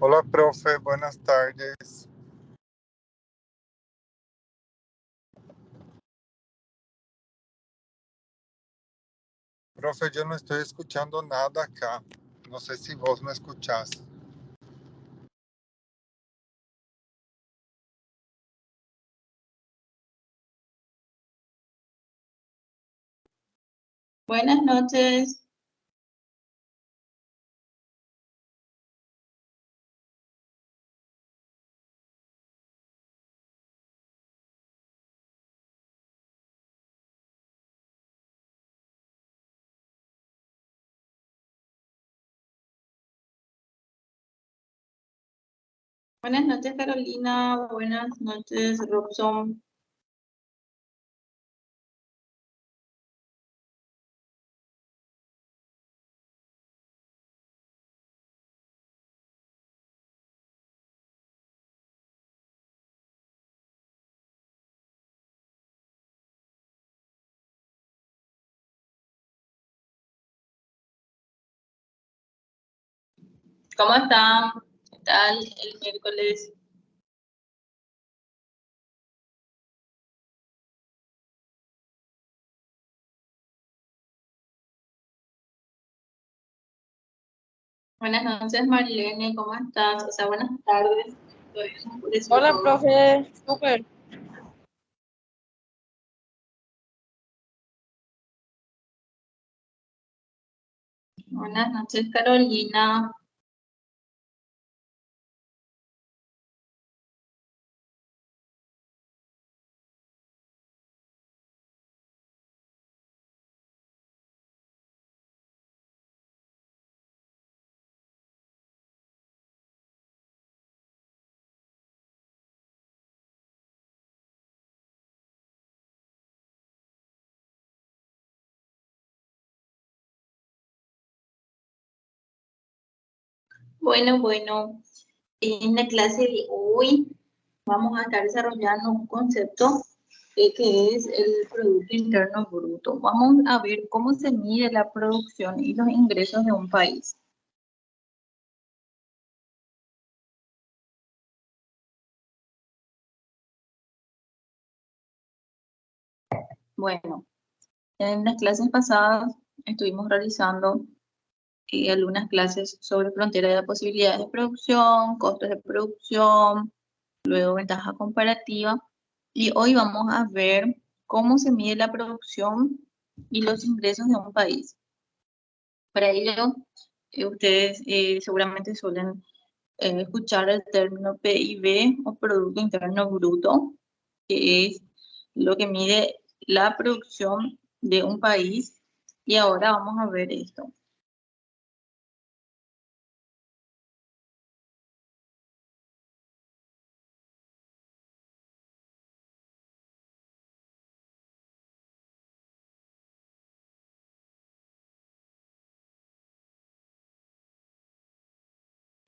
Hola, profe, buenas tardes. Profe, yo no estoy escuchando nada acá. No sé si vos me escuchás. Buenas noches. Buenas noches, Carolina. Buenas noches, Robson. ¿Cómo están? ¿Qué tal el miércoles? Buenas noches, Marilene. ¿Cómo estás? O sea, buenas tardes. Todavía no oscureció Hola, todo. profe. Súper. Buenas noches, Carolina. Bueno. En la clase de hoy vamos a estar desarrollando un concepto que es el Producto Interno Bruto. Vamos a ver cómo se mide la producción y los ingresos de un país. Bueno, en las clases pasadas estuvimos realizando algunas clases sobre frontera de posibilidades de producción, costos de producción, luego ventaja comparativa. Y hoy vamos a ver cómo se mide la producción y los ingresos de un país. Para ello, ustedes seguramente suelen escuchar el término PIB o Producto Interno Bruto, que es lo que mide la producción de un país. Y ahora vamos a ver esto.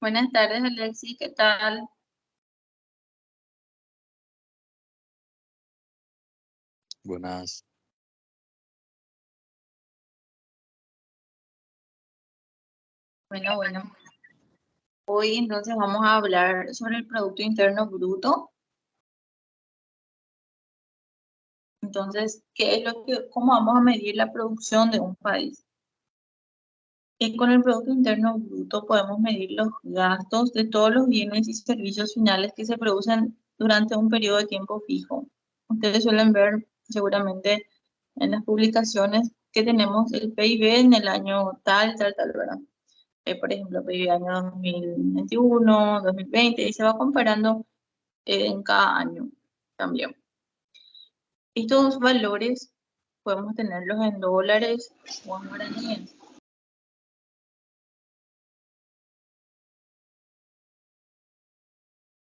Buenas tardes, Alexis, ¿qué tal? Buenas. Bueno. Hoy entonces vamos a hablar sobre el Producto Interno Bruto. Entonces, cómo vamos a medir la producción de un país? Con el Producto Interno Bruto podemos medir los gastos de todos los bienes y servicios finales que se producen durante un periodo de tiempo fijo. Ustedes suelen ver seguramente en las publicaciones que tenemos el PIB en el año tal, ¿verdad? Por ejemplo, PIB año 2021, 2020, y se va comparando en cada año también. Estos valores podemos tenerlos en dólares o en guaraníes.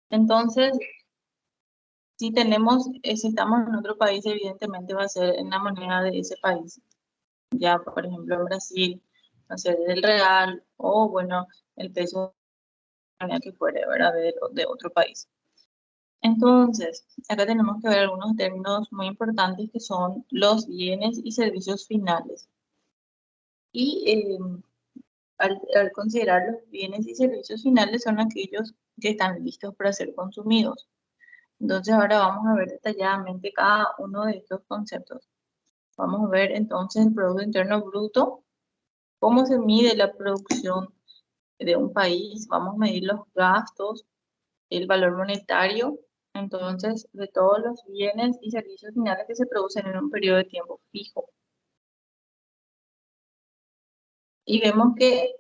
Entonces, si estamos en otro país, evidentemente va a ser en la moneda de ese país. Ya, por ejemplo, en Brasil, va a ser el real o, bueno, el peso que fuere, ¿verdad? De otro país. Entonces, acá tenemos que ver algunos términos muy importantes que son los bienes y servicios finales. Y al considerar los bienes y servicios finales son aquellos que están listos para ser consumidos. Entonces ahora vamos a ver detalladamente cada uno de estos conceptos. Vamos a ver entonces el Producto Interno Bruto, cómo se mide la producción de un país, vamos a medir los gastos, el valor monetario, entonces, de todos los bienes y servicios finales que se producen en un periodo de tiempo fijo. Y vemos que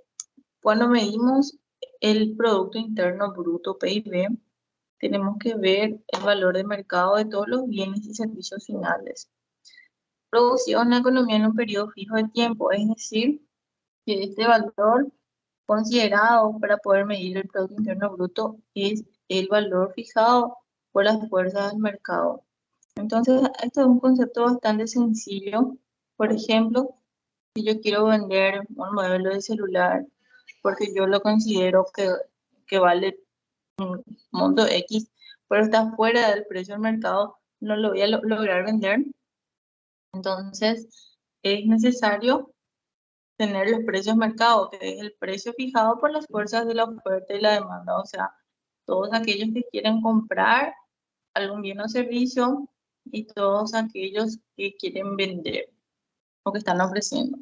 cuando medimos el Producto Interno Bruto, PIB, tenemos que ver el valor de mercado de todos los bienes y servicios finales producidos en la economía en un periodo fijo de tiempo, es decir, que este valor considerado para poder medir el Producto Interno Bruto es el valor fijado por las fuerzas del mercado. Entonces, esto es un concepto bastante sencillo. Por ejemplo, si yo quiero vender un modelo de celular porque yo lo considero que vale un monto X, pero está fuera del precio del mercado, no lo voy a lograr vender. Entonces, es necesario tener los precios mercado, que es el precio fijado por las fuerzas de la oferta y la demanda. O sea, todos aquellos que quieren comprar algún bien o servicio y todos aquellos que quieren vender o que están ofreciendo.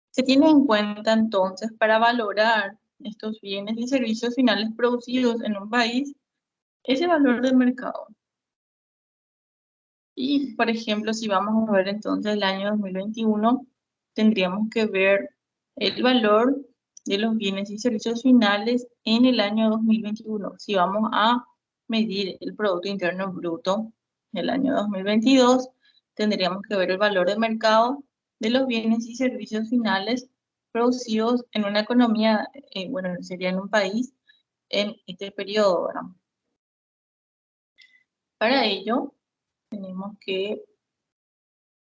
Se tiene en cuenta entonces para valorar estos bienes y servicios finales producidos en un país ese valor de mercado. Y, por ejemplo, si vamos a ver entonces el año 2021, tendríamos que ver el valor de los bienes y servicios finales en el año 2021. Si vamos a medir el Producto Interno Bruto del año 2022, tendríamos que ver el valor de mercado de los bienes y servicios finales producidos en una economía, bueno, sería en un país, en este periodo, ¿verdad? Para ello, tenemos que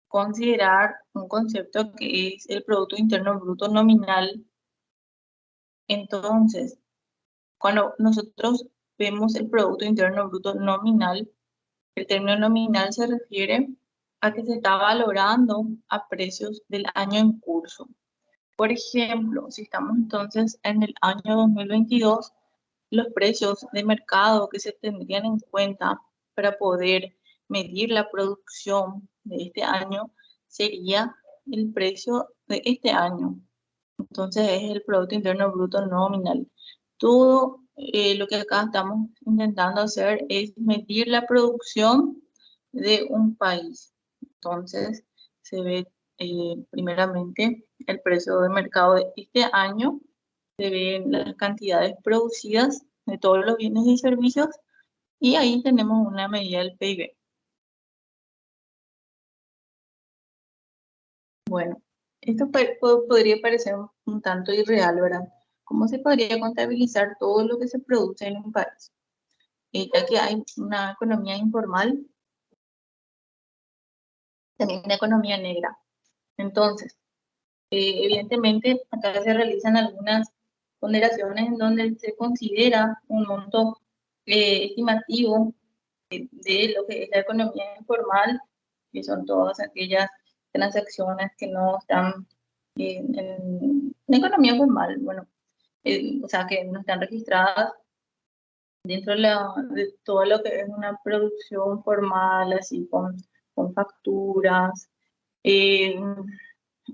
considerar un concepto que es el Producto Interno Bruto nominal. Entonces, cuando nosotros vemos el Producto Interno Bruto nominal, el término nominal se refiere a que se está valorando a precios del año en curso. Por ejemplo, si estamos entonces en el año 2022, los precios de mercado que se tendrían en cuenta para poder medir la producción de este año sería el precio de este año. Entonces es el Producto Interno Bruto nominal. Todo lo que acá estamos intentando hacer es medir la producción de un país. Entonces se ve primeramente el precio de mercado de este año, se ven las cantidades producidas de todos los bienes y servicios y ahí tenemos una medida del PIB. Bueno, esto podría parecer un tanto irreal, ¿verdad? ¿Cómo se podría contabilizar todo lo que se produce en un país? Ya que hay una economía informal, también una economía negra. Entonces, evidentemente, acá se realizan algunas ponderaciones en donde se considera un monto estimativo de lo que es la economía informal, que son todas aquellas transacciones que no están en economía formal, bueno, o sea, que no están registradas dentro de todo lo que es una producción formal, así con facturas, eh,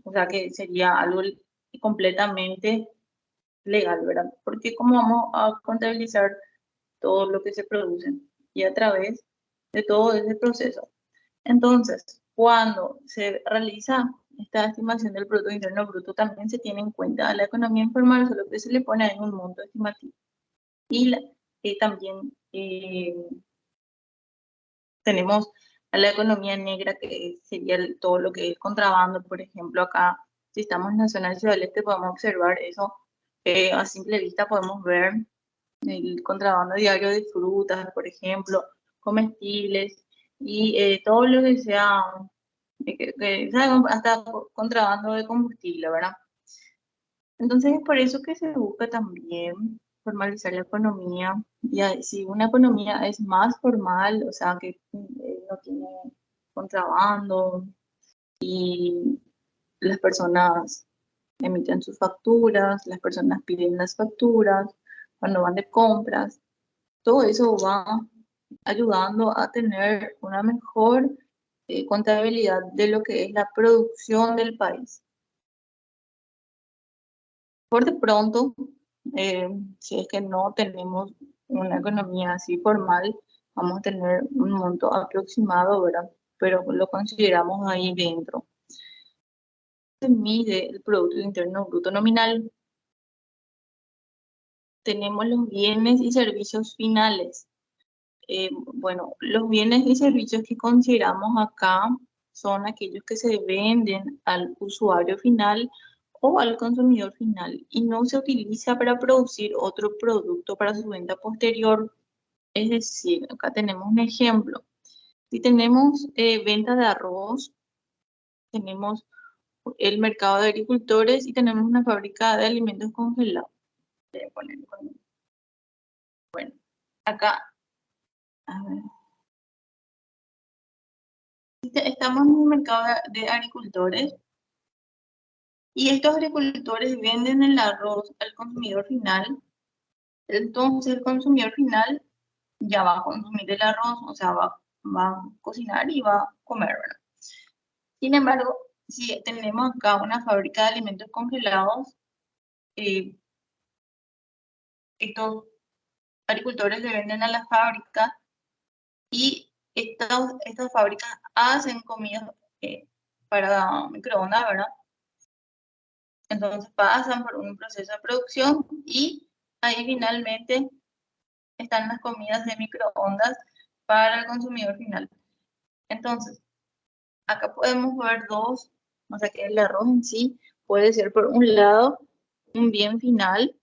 o sea, que sería algo completamente legal, ¿verdad? Porque cómo vamos a contabilizar todo lo que se produce y a través de todo ese proceso. Entonces, cuando se realiza esta estimación del Producto Interno Bruto, también se tiene en cuenta la economía informal, solo que se le pone ahí un monto estimativo. Y también tenemos a la economía negra, que sería todo lo que es contrabando. Por ejemplo, acá, si estamos en la zona del Ciudad del Este, podemos observar eso. A simple vista podemos ver el contrabando diario de frutas, por ejemplo, comestibles y todo lo que sea, hasta contrabando de combustible, ¿verdad? Entonces es por eso que se busca también formalizar la economía. Y si una economía es más formal, o sea, que no tiene contrabando y las personas emiten sus facturas, las personas piden las facturas, cuando van de compras. Todo eso va ayudando a tener una mejor contabilidad de lo que es la producción del país. Por de pronto, si es que no tenemos una economía así formal, vamos a tener un monto aproximado, ¿verdad? Pero lo consideramos ahí dentro. Se mide el Producto Interno Bruto nominal. Tenemos los bienes y servicios finales. Bueno, los bienes y servicios que consideramos acá son aquellos que se venden al usuario final o al consumidor final y no se utiliza para producir otro producto para su venta posterior. Es decir, acá tenemos un ejemplo. Si tenemos venta de arroz, tenemos el mercado de agricultores y tenemos una fábrica de alimentos congelados. Bueno, acá, a ver. Estamos en un mercado de agricultores y estos agricultores venden el arroz al consumidor final. Entonces el consumidor final ya va a consumir el arroz, o sea, va a cocinar y va a comer, ¿verdad? Sin embargo, si tenemos acá una fábrica de alimentos congelados, estos agricultores le venden a la fábrica y estas fábricas hacen comida para microondas, ¿verdad? Entonces pasan por un proceso de producción y ahí finalmente están las comidas de microondas para el consumidor final. Entonces, acá podemos ver dos, o sea que el arroz en sí puede ser por un lado un bien final,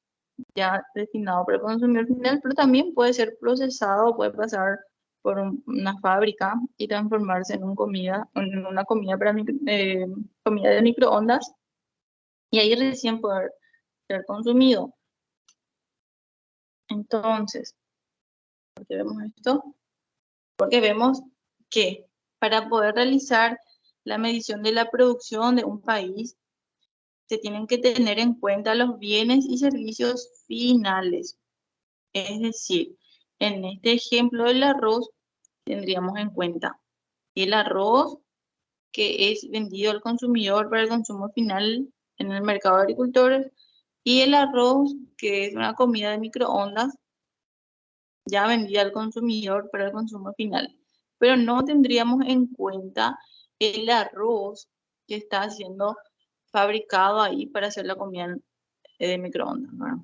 ya destinado para el consumidor final, pero también puede ser procesado, puede pasar por una fábrica y transformarse en una comida para comida de microondas y ahí recién poder ser consumido. Entonces, ¿por qué vemos esto? Porque vemos que para poder realizar la medición de la producción de un país, se tienen que tener en cuenta los bienes y servicios finales. Es decir, en este ejemplo del arroz, tendríamos en cuenta el arroz que es vendido al consumidor para el consumo final en el mercado de agricultores y el arroz que es una comida de microondas ya vendida al consumidor para el consumo final. Pero no tendríamos en cuenta el arroz que está siendo fabricado ahí para hacer la comida de microondas, ¿verdad?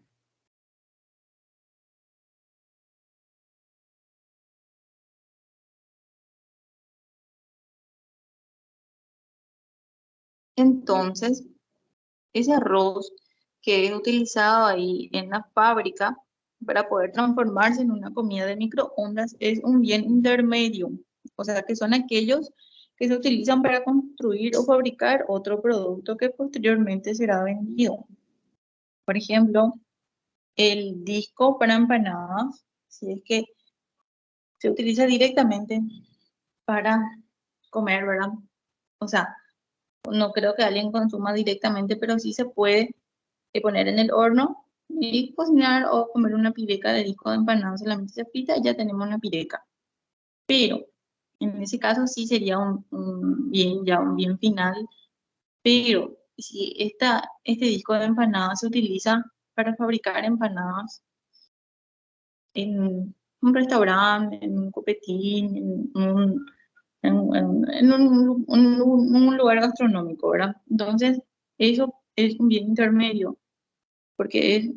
Entonces, ese arroz que es utilizado ahí en la fábrica para poder transformarse en una comida de microondas es un bien intermedio, o sea que son aquellos que se utilizan para construir o fabricar otro producto que posteriormente será vendido. Por ejemplo, el disco para empanadas, si es que se utiliza directamente para comer, ¿verdad? O sea, no creo que alguien consuma directamente, pero sí se puede poner en el horno y cocinar o comer una pireca de disco de empanadas, solamente se frita y ya tenemos una pireca. Pero en ese caso sí sería un bien final, pero si este disco de empanadas se utiliza para fabricar empanadas en un restaurante, en un copetín, un lugar gastronómico, ¿verdad? Entonces, eso es un bien intermedio, porque es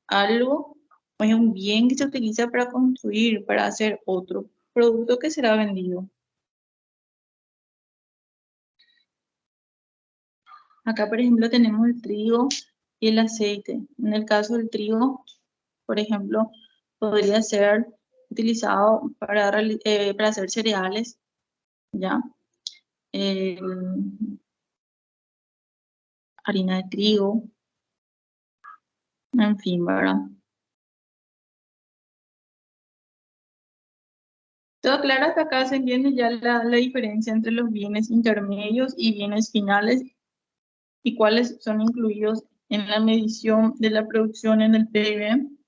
algo, es un bien que se utiliza para construir, para hacer otro producto que será vendido. Acá, por ejemplo, tenemos el trigo y el aceite. En el caso del trigo, por ejemplo, podría ser utilizado para hacer cereales, ¿ya? Harina de trigo, en fin, ¿verdad? Todo claro, hasta acá se entiende ya la diferencia entre los bienes intermedios y bienes finales y cuáles son incluidos en la medición de la producción en el PIB.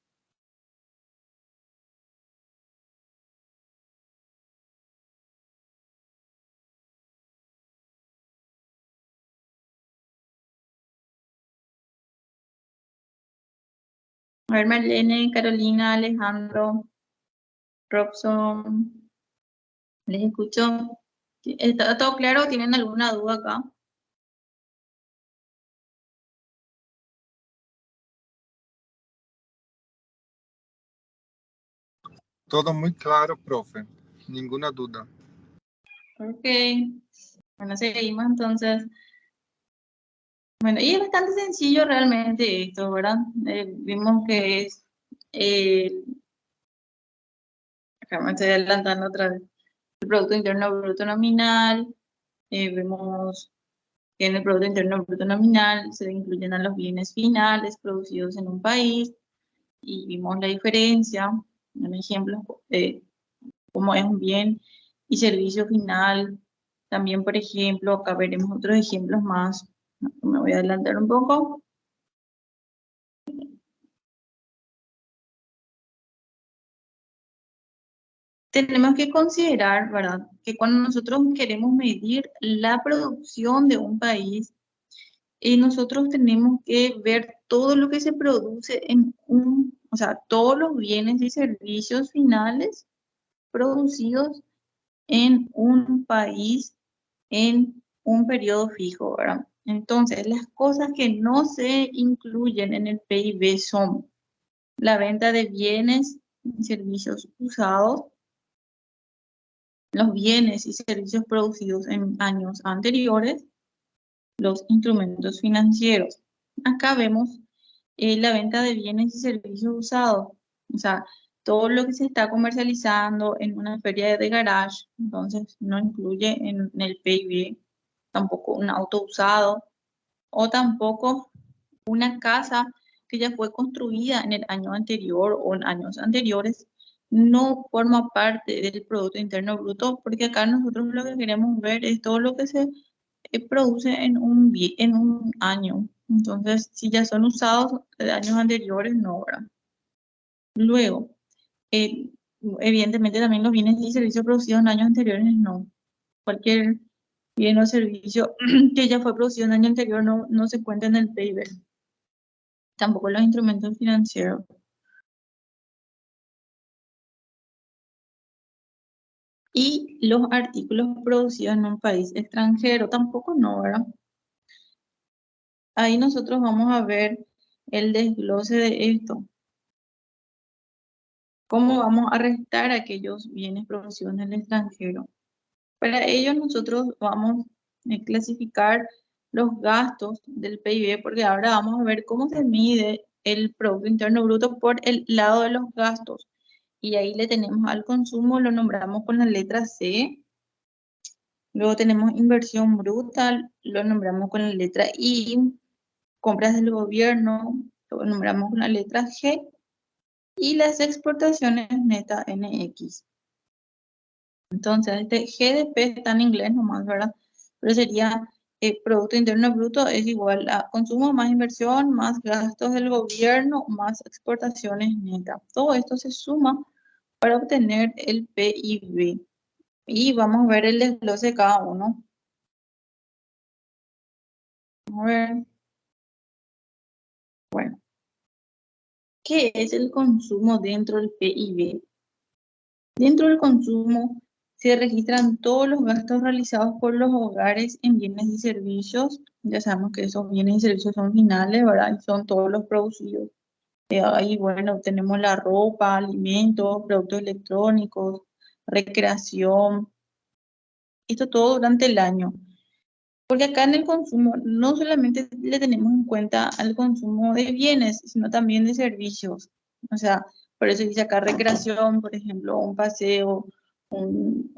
A ver, Marlene, Carolina, Alejandro, Robson, les escucho. ¿Está todo claro? ¿Tienen alguna duda acá? Todo muy claro, profe. Ninguna duda. Ok. Bueno, seguimos entonces. Bueno, y es bastante sencillo realmente esto, ¿verdad? Vimos que es, acá me estoy adelantando otra vez, el Producto Interno Bruto Nominal. Vemos que en el Producto Interno Bruto Nominal se incluyen a los bienes finales producidos en un país y vimos la diferencia, un ejemplo de cómo es un bien y servicio final. También, por ejemplo, acá veremos otros ejemplos más. Me voy a adelantar un poco. Tenemos que considerar, ¿verdad?, que cuando nosotros queremos medir la producción de un país, nosotros tenemos que ver todo lo que se produce en o sea, todos los bienes y servicios finales producidos en un país en un periodo fijo, ¿verdad? Entonces, las cosas que no se incluyen en el PIB son la venta de bienes y servicios usados, los bienes y servicios producidos en años anteriores, los instrumentos financieros. Acá vemos la venta de bienes y servicios usados, o sea, todo lo que se está comercializando en una feria de garage, entonces no incluye en el PIB tampoco un auto usado o tampoco una casa que ya fue construida en el año anterior o en años anteriores, no forma parte del Producto Interno Bruto, porque acá nosotros lo que queremos ver es todo lo que se produce en un año. Entonces, si ya son usados de años anteriores, no, ¿verdad? Luego, eh, evidentemente también los bienes y servicios producidos en años anteriores, no. Cualquier bien o servicio que ya fue producido en el año anterior no se cuenta en el PIB. Tampoco los instrumentos financieros. Y los artículos producidos en un país extranjero, tampoco no, ¿verdad? Ahí nosotros vamos a ver el desglose de esto. ¿Cómo vamos a restar aquellos bienes producidos en el extranjero? Para ello nosotros vamos a clasificar los gastos del PIB, porque ahora vamos a ver cómo se mide el Producto Interno Bruto por el lado de los gastos. Y ahí le tenemos al consumo, lo nombramos con la letra C. Luego tenemos inversión bruta, lo nombramos con la letra I. Compras del gobierno, lo nombramos con la letra G. Y las exportaciones netas NX. Entonces, este GDP está en inglés nomás, ¿verdad? Pero sería Producto Interno Bruto es igual a consumo más inversión, más gastos del gobierno, más exportaciones netas. Todo esto se suma para obtener el PIB. Y vamos a ver el desglose de cada uno. Vamos a ver. Bueno, ¿qué es el consumo dentro del PIB? Dentro del consumo se registran todos los gastos realizados por los hogares en bienes y servicios. Ya sabemos que esos bienes y servicios son finales, ¿verdad? Y son todos los producidos. Ahí, bueno, tenemos la ropa, alimentos, productos electrónicos, recreación. Esto todo durante el año. Porque acá en el consumo no solamente le tenemos en cuenta al consumo de bienes, sino también de servicios. O sea, por eso dice acá recreación, por ejemplo, un paseo, un,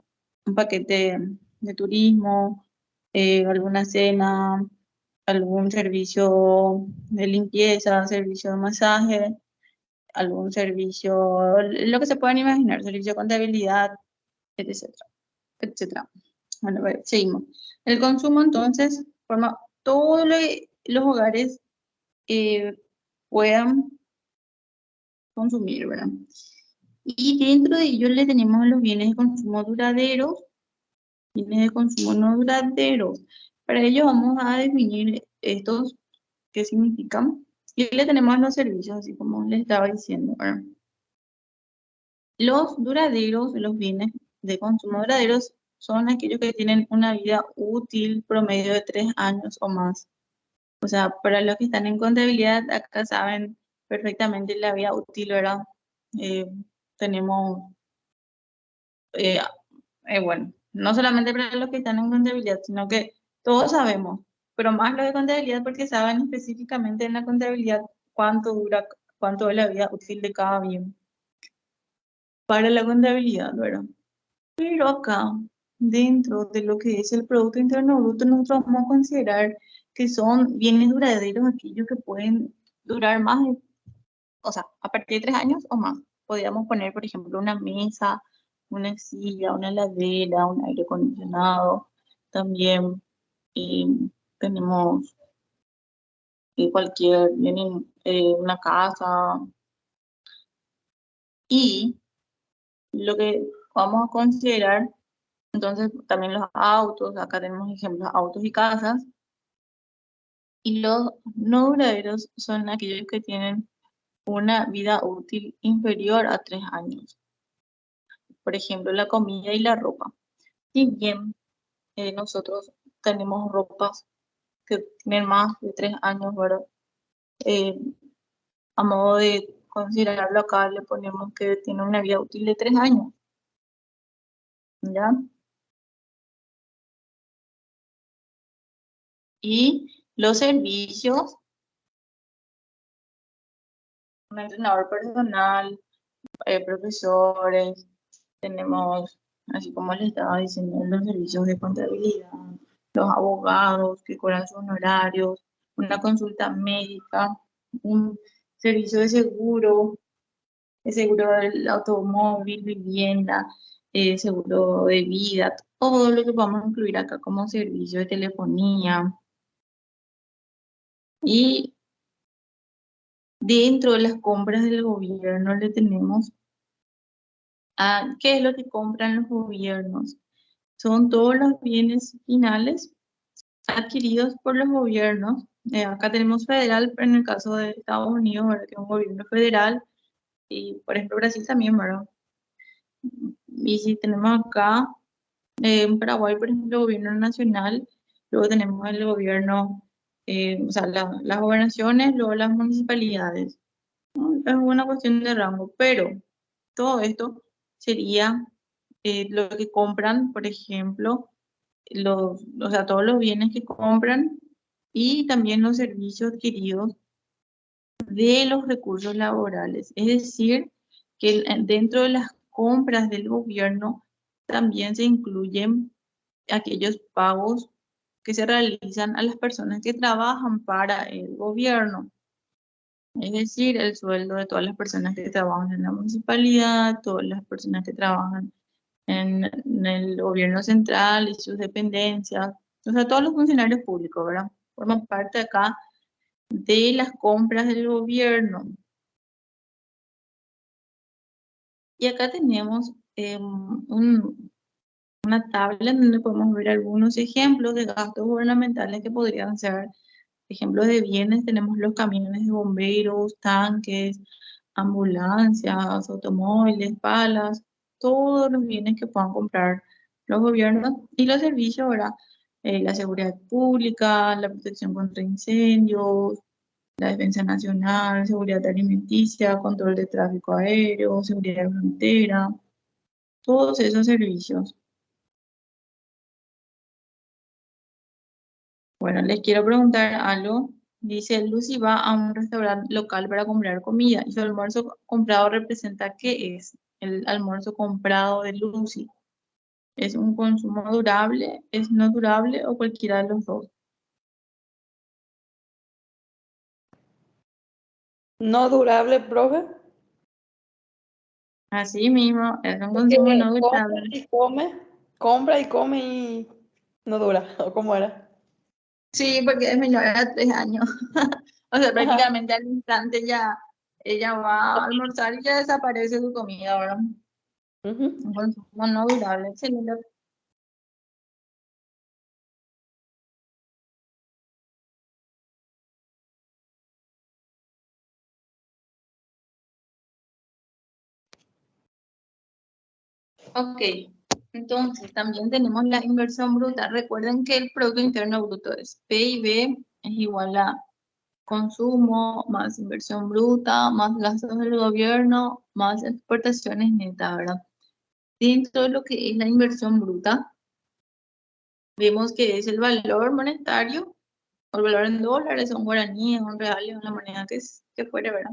un paquete de turismo, alguna cena, algún servicio de limpieza, servicio de masaje, algún servicio, lo que se puedan imaginar, servicio de contabilidad, etcétera, etcétera. Bueno, a ver, seguimos. El consumo entonces forma todos los hogares puedan consumir, ¿verdad? Y dentro de ello le tenemos los bienes de consumo duraderos, bienes de consumo no duraderos. Para ello vamos a definir estos, qué significan. Y le tenemos los servicios, así como les estaba diciendo, ¿verdad? Los duraderos, los bienes de consumo duraderos, son aquellos que tienen una vida útil promedio de 3 años o más. O sea, para los que están en contabilidad, acá saben perfectamente la vida útil, ¿verdad? Eh, tenemos, eh, bueno, no solamente para los que están en contabilidad, sino que todos sabemos, pero más los de contabilidad porque saben específicamente en la contabilidad cuánto dura, cuánto es la vida útil de cada bien para la contabilidad, ¿verdad? Pero acá, dentro de lo que es el Producto Interno Bruto, nosotros vamos a considerar que son bienes duraderos aquellos que pueden durar más, o sea, a partir de 3 años o más. Podríamos poner, por ejemplo, una mesa, una silla, una heladera, un aire acondicionado. También eh, tenemos cualquier, vienen una casa. Y lo que vamos a considerar, entonces, también los autos, acá tenemos ejemplos, autos y casas. Y los no duraderos son aquellos que tienen una vida útil inferior a 3 años. Por ejemplo, la comida y la ropa. Si bien nosotros tenemos ropas que tienen más de 3 años, ¿verdad? Eh, a modo de considerarlo acá, le ponemos que tiene una vida útil de 3 años. ¿Ya? Y los servicios, un entrenador personal, profesores, tenemos, así como les estaba diciendo, los servicios de contabilidad, los abogados que cobran sus honorarios, una consulta médica, un servicio de seguro del automóvil, vivienda, seguro de vida, todo lo que vamos a incluir acá como servicio de telefonía. Y dentro de las compras del gobierno le tenemos a qué es lo que compran los gobiernos. Son todos los bienes finales adquiridos por los gobiernos. Acá tenemos federal, pero en el caso de Estados Unidos, ¿verdad? Que es un gobierno federal, y por ejemplo Brasil también, ¿verdad? Y si tenemos acá, en Paraguay, por ejemplo, el gobierno nacional, luego tenemos el gobierno, o sea, las gobernaciones, luego las municipalidades, ¿no? Es una cuestión de rango, pero todo esto sería lo que compran, por ejemplo, o sea, todos los bienes que compran y también los servicios adquiridos de los recursos laborales. Es decir, que dentro de las compras del gobierno también se incluyen aquellos pagos que se realizan a las personas que trabajan para el gobierno. Es decir, el sueldo de todas las personas que trabajan en la municipalidad, todas las personas que trabajan en el gobierno central y sus dependencias, o sea, todos los funcionarios públicos, ¿verdad? Forman parte acá de las compras del gobierno. Y acá tenemos una tabla en donde podemos ver algunos ejemplos de gastos gubernamentales que podrían ser ejemplos de bienes. Tenemos los camiones de bomberos, tanques, ambulancias, automóviles, palas, todos los bienes que puedan comprar los gobiernos y los servicios, ¿verdad? La seguridad pública, la protección contra incendios, la defensa nacional, seguridad alimenticia, control de tráfico aéreo, seguridad de frontera, todos esos servicios. Bueno, les quiero preguntar algo. Dice, Lucy va a un restaurante local para comprar comida y su almuerzo comprado representa ¿qué es el almuerzo comprado de Lucy? ¿Es un consumo durable, es no durable o cualquiera de los dos? No durable, profe. Así mismo, es un Porque consumo no compra durable. y come y no dura. ¿O cómo era? Sí, porque es menor a 3 años. O sea, prácticamente al instante ya ella va a almorzar y ya desaparece su comida, ¿verdad? Ujú. Un consumo no durable, excelente. Ok, entonces también tenemos la inversión bruta. Recuerden que el Producto Interno Bruto es PIB, es igual a consumo más inversión bruta, más gastos del gobierno, más exportaciones netas, ¿verdad? Dentro de lo que es la inversión bruta, vemos que es el valor monetario, o el valor en dólares, o en guaraníes, o en reales, o en la moneda que fuere, ¿verdad?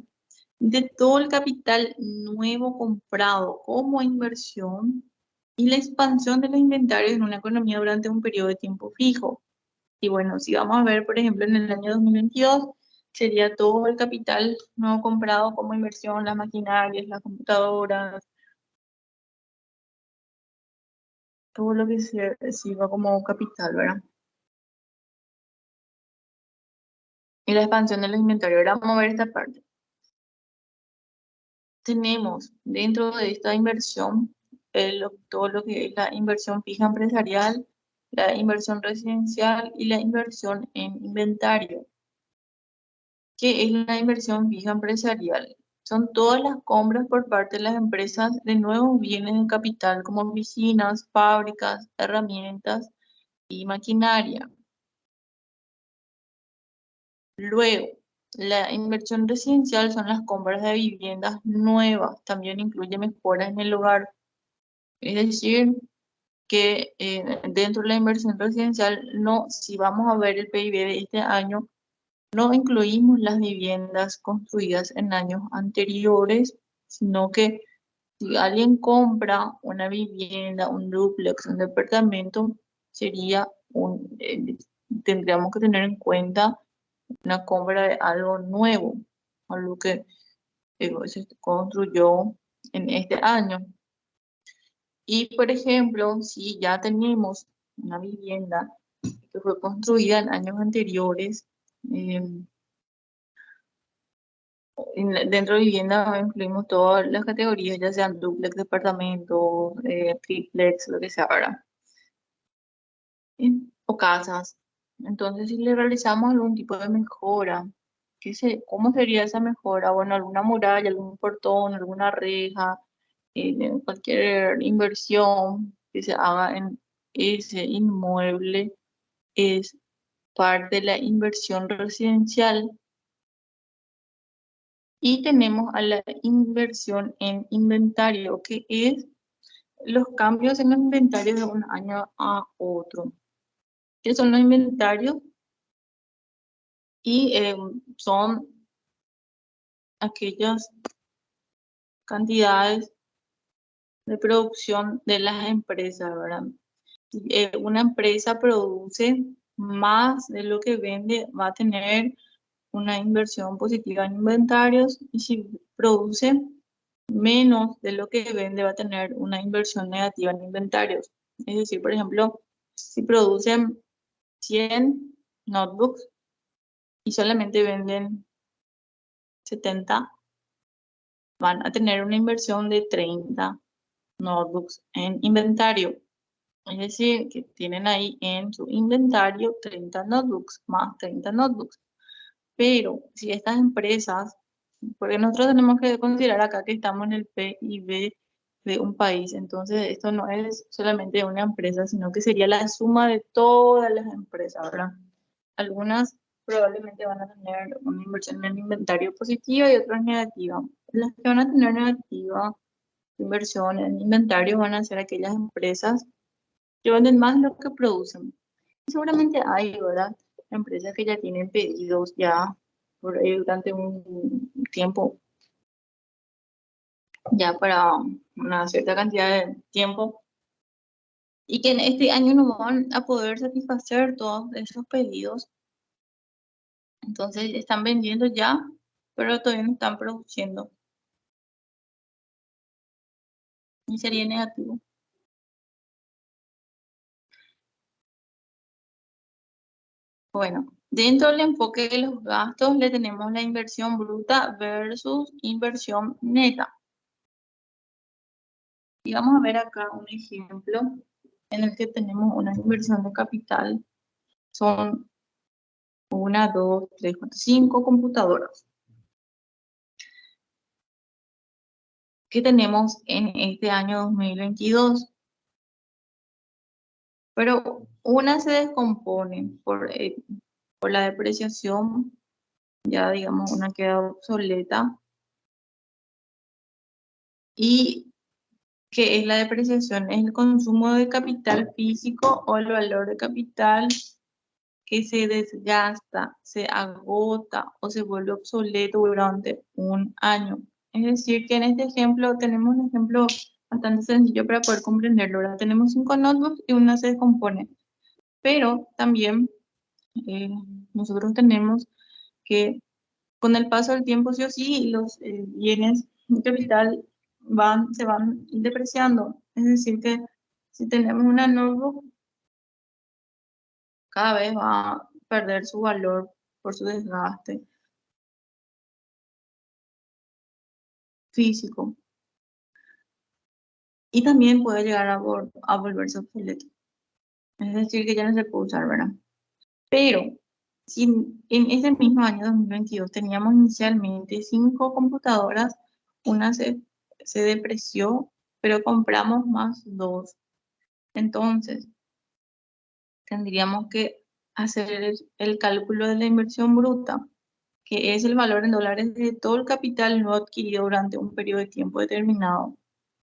De todo el capital nuevo comprado como inversión y la expansión de los inventarios en una economía durante un periodo de tiempo fijo. Y bueno, si vamos a ver, por ejemplo, en el año 2022, sería todo el capital nuevo comprado como inversión, las maquinarias, las computadoras, todo lo que se sirva como capital, ¿verdad? Y la expansión de los inventarios. Ahora vamos a ver esta parte. Tenemos dentro de esta inversión todo lo que es la inversión fija empresarial, la inversión residencial y la inversión en inventario. ¿Qué es la inversión fija empresarial? Son todas las compras por parte de las empresas de nuevos bienes de capital como oficinas, fábricas, herramientas y maquinaria. Luego, la inversión residencial son las compras de viviendas nuevas, también incluye mejoras en el hogar. Es decir, que dentro de la inversión residencial, no, si vamos a ver el PIB de este año, no incluimos las viviendas construidas en años anteriores, sino que si alguien compra una vivienda, un dúplex, un departamento, sería tendríamos que tener en cuenta una compra de algo nuevo, algo que se construyó en este año. Y, por ejemplo, si ya tenemos una vivienda que fue construida en años anteriores, eh, dentro de vivienda incluimos todas las categorías, ya sean dúplex, departamentos, triplex, lo que sea, ¿verdad? O casas. Entonces, si le realizamos algún tipo de mejora, ¿cómo sería esa mejora? Bueno, alguna muralla, algún portón, alguna reja, cualquier inversión que se haga en ese inmueble es parte de la inversión residencial. Y tenemos a la inversión en inventario, que es los cambios en los inventarios de un año a otro. ¿Qué son los inventarios? Y son aquellas cantidades de producción de las empresas, ¿verdad? Si una empresa produce más de lo que vende, va a tener una inversión positiva en inventarios, y si produce menos de lo que vende, va a tener una inversión negativa en inventarios. Es decir, por ejemplo, si producen 100 notebooks y solamente venden 70, van a tener una inversión de 30 notebooks en inventario. Es decir, que tienen ahí en su inventario 30 notebooks, más 30 notebooks. Pero si estas empresas, porque nosotros tenemos que considerar acá que estamos en el PIB de un país, entonces esto no es solamente una empresa, sino que sería la suma de todas las empresas, ¿verdad? Algunas probablemente van a tener una inversión en inventario positiva y otras negativa. Las que van a tener negativa inversión en inventario van a ser aquellas empresas que venden más de lo que producen. Seguramente hay, ¿verdad? Empresas que ya tienen pedidos ya por ahí durante un tiempo, ya para una cierta cantidad de tiempo, y que en este año no van a poder satisfacer todos esos pedidos. Entonces están vendiendo ya, pero todavía no están produciendo. Y sería negativo. Bueno, Dentro del enfoque de los gastos le tenemos la inversión bruta versus inversión neta. Y vamos a ver acá un ejemplo en el que tenemos una inversión de capital. Son 1, 2, 3, 4, 5 computadoras que tenemos en este año 2022. Pero una se descompone por la depreciación, ya digamos una queda obsoleta. ¿Y qué es la depreciación? Es el consumo de capital físico o el valor de capital que se desgasta, se agota o se vuelve obsoleto durante un año. Es decir, que en este ejemplo tenemos un ejemplo bastante sencillo para poder comprenderlo. Ahora tenemos 5 notebooks y una se descompone. Pero también nosotros tenemos que con el paso del tiempo, sí o sí, los bienes de capital se van depreciando. Es decir, que si tenemos una notebook, cada vez va a perder su valor por su desgaste físico. Y también puede llegar a volverse obsoleto. Es decir, que ya no se puede usar, ¿verdad? Pero si en ese mismo año 2022 teníamos inicialmente 5 computadoras, una se depreció, pero compramos más 2. Entonces, tendríamos que hacer el cálculo de la inversión bruta, que es el valor en dólares de todo el capital no adquirido durante un periodo de tiempo determinado.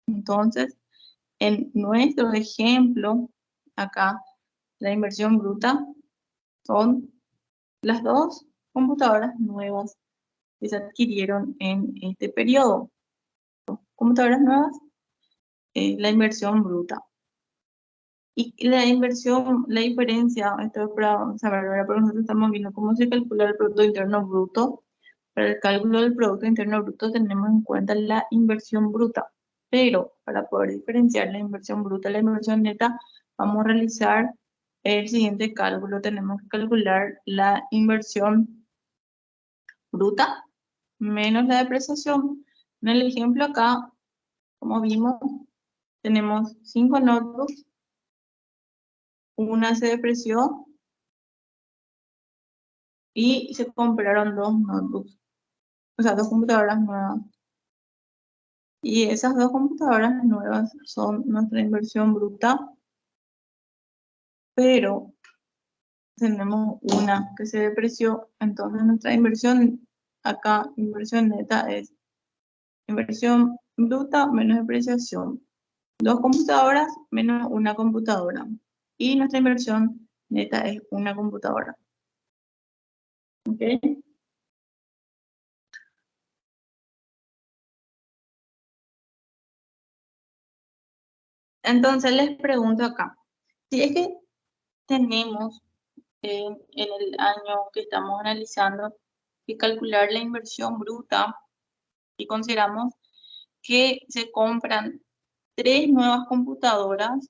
Entonces, en nuestro ejemplo, acá, la inversión bruta son las 2 computadoras nuevas que se adquirieron en este periodo. Computadoras nuevas, la inversión bruta. Y la inversión, la diferencia, esto es para saber, ¿verdad? Pero nosotros estamos viendo cómo se calcula el Producto Interno Bruto. Para el cálculo del Producto Interno Bruto tenemos en cuenta la inversión bruta. Pero para poder diferenciar la inversión bruta y la inversión neta, vamos a realizar el siguiente cálculo. Tenemos que calcular la inversión bruta menos la depreciación. En el ejemplo acá, como vimos, tenemos 5 notebooks, una se depreció y se compraron 2 notebooks, o sea, 2 computadoras nuevas. Y esas 2 computadoras nuevas son nuestra inversión bruta, pero tenemos una que se depreció, entonces nuestra inversión acá, inversión neta, es inversión bruta menos depreciación. 2 computadoras menos una computadora. Y nuestra inversión neta es una computadora. ¿Ok? Entonces les pregunto acá, si es que tenemos en el año que estamos analizando que calcular la inversión bruta y consideramos que se compran 3 nuevas computadoras,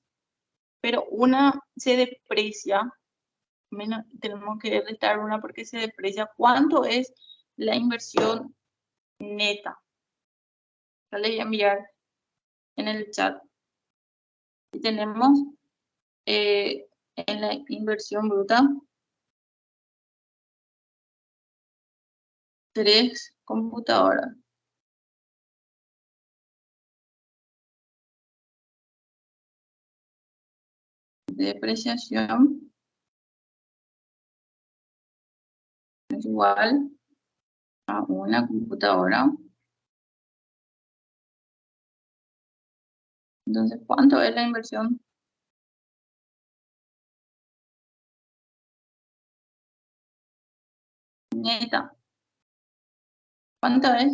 pero una se deprecia, tenemos que restar una porque se deprecia. ¿Cuánto es la inversión neta? Ya les voy a enviar en el chat. Y tenemos en la inversión bruta 3 computadoras. Depreciación es igual a una computadora. Entonces, ¿cuánto es la inversión neta? ¿Cuánto es?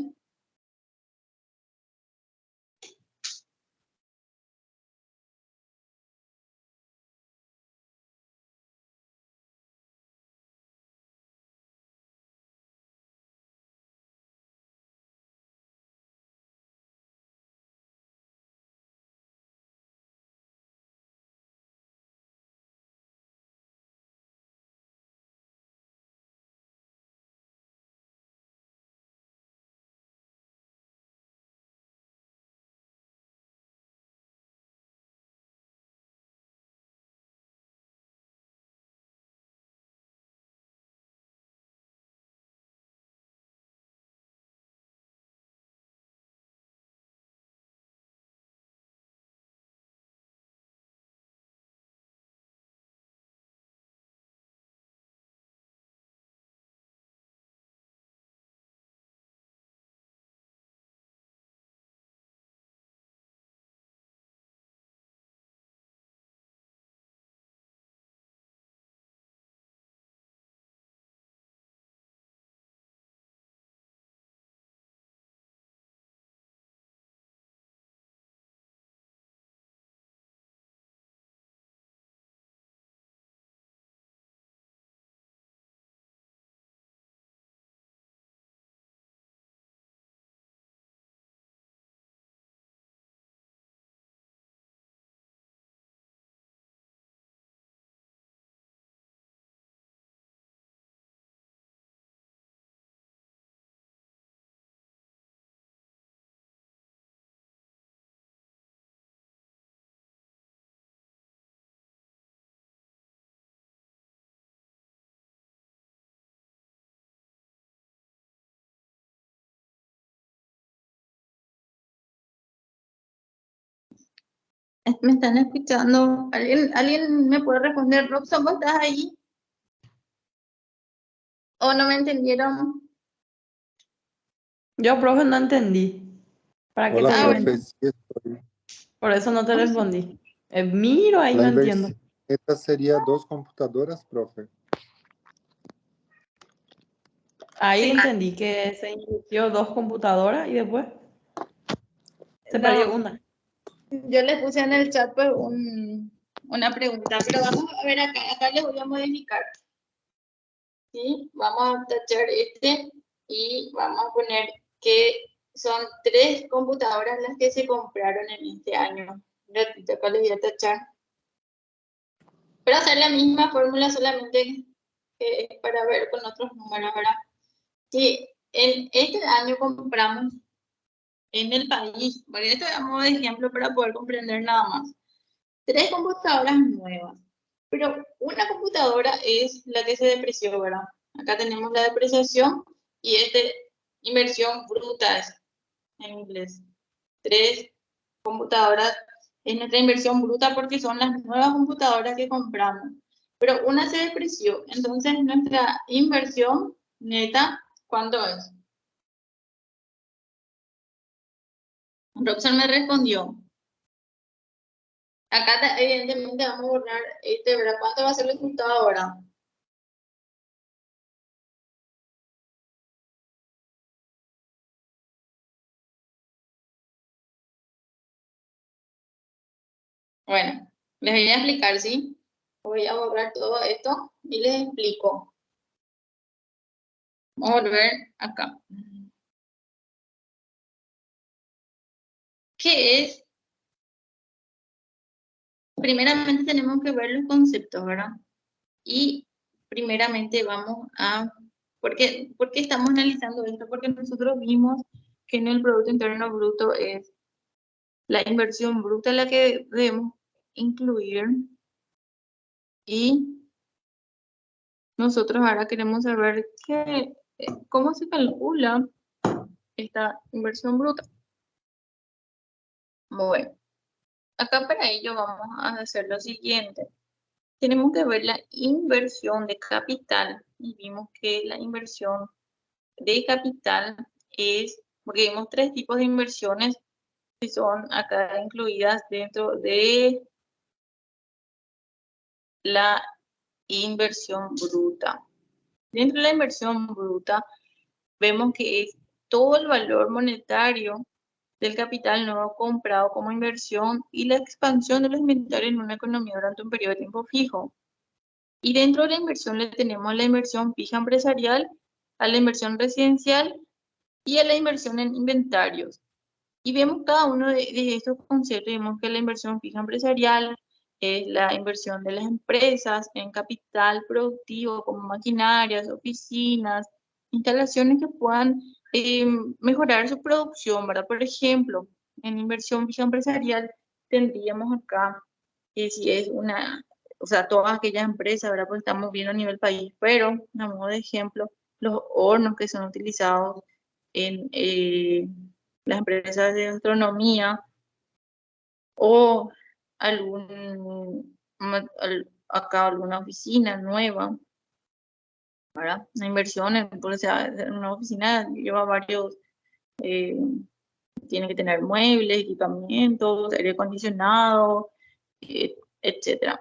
¿Me están escuchando? ¿Alguien me puede responder? Robson, ¿vos estás ahí? ¿O no me entendieron? Yo, profe, no entendí. ¿Para qué Hola, sería bueno. profe. Sí, estoy. Por eso no te Ah, respondí. Miro ahí, La no entiendo. inversión esta sería 2 computadoras, profe. Ahí sí. entendí que se invirtió 2 computadoras y después se perdió No, una. yo les puse en el chat pues, una pregunta, pero vamos a ver acá les voy a modificar. ¿Sí? Vamos a tachar este y vamos a poner que son 3 computadoras las que se compraron en este año. Un ratito acá les voy a tachar. Pero hacer la misma fórmula solamente para ver con otros números, ¿verdad? Si en este año compramos en el país, porque esto es a modo de ejemplo para poder comprender nada más, 3 computadoras nuevas, pero una computadora es la que se depreció, ¿verdad? Acá tenemos la depreciación y inversión bruta es en inglés. 3 computadoras es nuestra inversión bruta porque son las nuevas computadoras que compramos. Pero una se depreció, entonces nuestra inversión neta, ¿cuánto es? Robson me respondió. Acá evidentemente vamos a borrar ¿verdad? ¿Cuánto va a ser el resultado ahora? Bueno, les voy a explicar, ¿sí? Voy a borrar todo esto y les explico. Vamos a volver acá. ¿Qué es? Primeramente tenemos que ver los conceptos, ¿verdad? Y primeramente vamos a... ¿Por qué estamos analizando esto? Porque nosotros vimos que en el Producto Interno Bruto es la inversión bruta la que debemos incluir y nosotros ahora queremos saber cómo se calcula esta inversión bruta. Bueno, acá para ello vamos a hacer lo siguiente. Tenemos que ver la inversión de capital y vimos que la inversión de capital es, porque vimos 3 tipos de inversiones que son acá incluidas dentro de la inversión bruta. Dentro de la inversión bruta vemos que es todo el valor monetario del capital nuevo comprado como inversión y la expansión de los inventarios en una economía durante un periodo de tiempo fijo. Y dentro de la inversión le tenemos la inversión fija empresarial, a la inversión residencial y a la inversión en inventarios. Y vemos cada uno de estos conceptos, vemos que la inversión fija empresarial es la inversión de las empresas en capital productivo como maquinarias, oficinas, instalaciones que puedan mejorar su producción, ¿verdad? Por ejemplo, en inversión fija empresarial tendríamos acá, si es o sea, todas aquellas empresas, ¿verdad? Pues estamos viendo a nivel país, pero a modo de ejemplo, los hornos que son utilizados en las empresas de gastronomía o acá alguna oficina nueva, ¿verdad? Una inversión, o sea, una oficina lleva varios, eh, tiene que tener muebles, equipamientos, aire acondicionado, etcétera.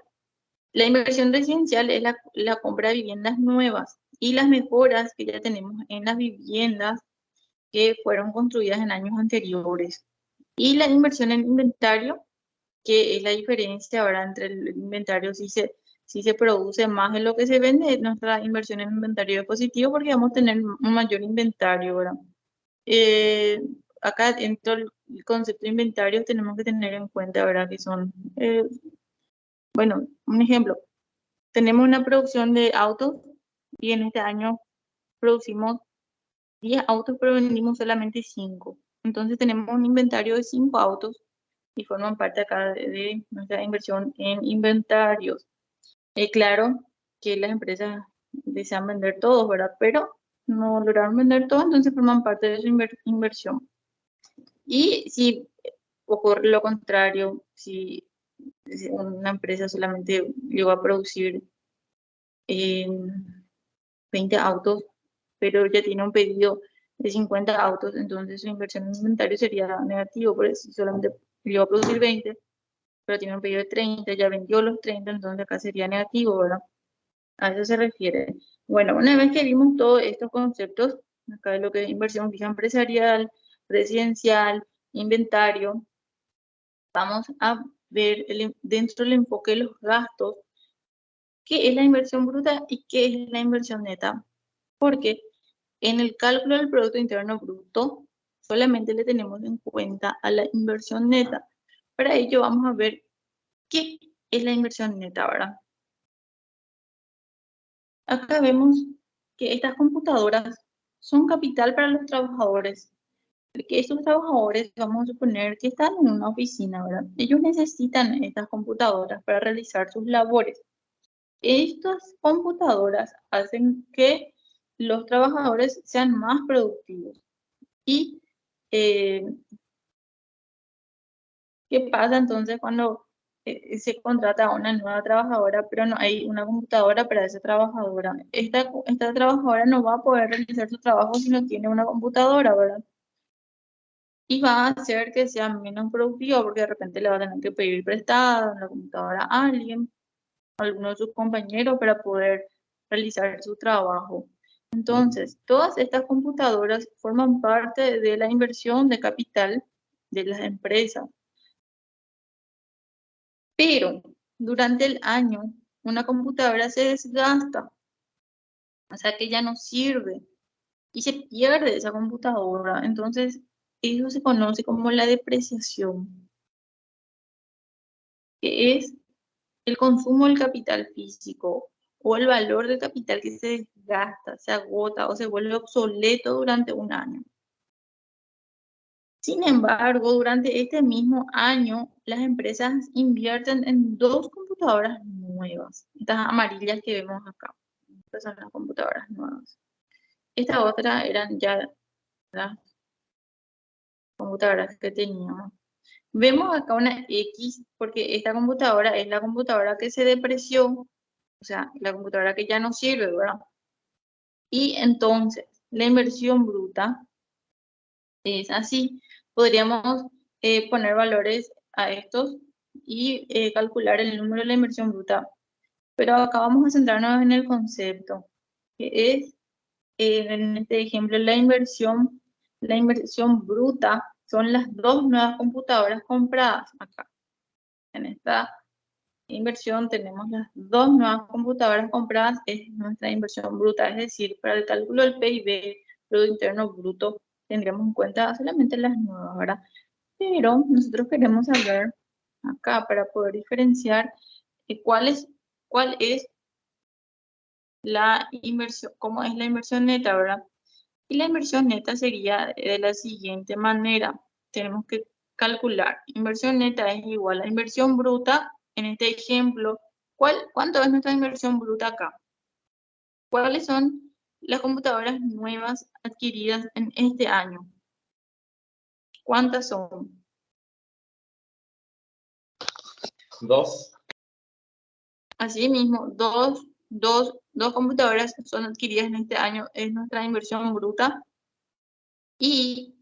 La inversión residencial es la compra de viviendas nuevas y las mejoras que ya tenemos en las viviendas que fueron construidas en años anteriores. Y la inversión en inventario, que es la diferencia ahora entre el inventario, si se produce más de lo que se vende, nuestra inversión en inventario es positivo porque vamos a tener un mayor inventario, ¿verdad? Eh, Acá dentro del concepto de inventario tenemos que tener en cuenta, ¿verdad? Que son, bueno, un ejemplo, tenemos una producción de autos y en este año producimos 10 autos, pero vendimos solamente 5. Entonces tenemos un inventario de 5 autos y forman parte acá de nuestra inversión en inventarios. Claro que las empresas desean vender todos, ¿verdad? Pero no lograron vender todo, entonces forman parte de su inversión. Y si ocurre lo contrario, si una empresa solamente llegó a producir 20 autos, pero ya tiene un pedido de 50 autos, entonces su inversión en inventario sería negativo, porque si solamente llegó a producir 20, pero tiene un pedido de 30, ya vendió los 30, entonces acá sería negativo, ¿verdad? A eso se refiere. Bueno, una vez que vimos todos estos conceptos, acá es lo que es inversión fija empresarial, residencial, inventario, vamos a ver dentro del enfoque de los gastos, qué es la inversión bruta y qué es la inversión neta. Porque en el cálculo del Producto Interno Bruto solamente le tenemos en cuenta a la inversión neta. Para ello vamos a ver qué es la inversión neta, ¿verdad? Acá vemos que estas computadoras son capital para los trabajadores. Que estos trabajadores, vamos a suponer que están en una oficina, ¿verdad? Ellos necesitan estas computadoras para realizar sus labores. Estas computadoras hacen que los trabajadores sean más productivos. ¿Y qué pasa entonces cuando se contrata a una nueva trabajadora, pero no hay una computadora para esa trabajadora? Esta trabajadora no va a poder realizar su trabajo si no tiene una computadora, ¿verdad? Y va a hacer que sea menos productivo porque de repente le va a tener que pedir prestada la computadora a alguien, a alguno de sus compañeros para poder realizar su trabajo. Entonces, todas estas computadoras forman parte de la inversión de capital de las empresas. Pero durante el año, una computadora se desgasta, o sea que ya no sirve y se pierde esa computadora. Entonces, eso se conoce como la depreciación, que es el consumo del capital físico o el valor del capital que se desgasta, se agota o se vuelve obsoleto durante un año. Sin embargo, durante este mismo año, las empresas invierten en 2 computadoras nuevas, estas amarillas que vemos acá. Estas son las computadoras nuevas. Esta otra eran ya las computadoras que teníamos. Vemos acá una X porque esta computadora es la computadora que se depreció, o sea, la computadora que ya no sirve, ¿verdad? Y entonces, la inversión bruta es así. Podríamos poner valores a estos y calcular el número de la inversión bruta. Pero acá vamos a centrarnos en el concepto, que es, en este ejemplo, la inversión bruta son las 2 nuevas computadoras compradas acá. En esta inversión tenemos las 2 nuevas computadoras compradas, es nuestra inversión bruta, es decir, para el cálculo del PIB, Producto Interno Bruto, tendríamos en cuenta solamente las nuevas, ¿verdad? Pero nosotros queremos saber acá para poder diferenciar cuál es la inversión, cómo es la inversión neta, ¿verdad? Y la inversión neta sería de la siguiente manera. Tenemos que calcular. Inversión neta es igual a inversión bruta. En este ejemplo, ¿cuánto es nuestra inversión bruta acá? ¿Cuáles son las computadoras nuevas adquiridas en este año? ¿Cuántas son? 2. Así mismo, dos computadoras son adquiridas en este año, es nuestra inversión bruta. Y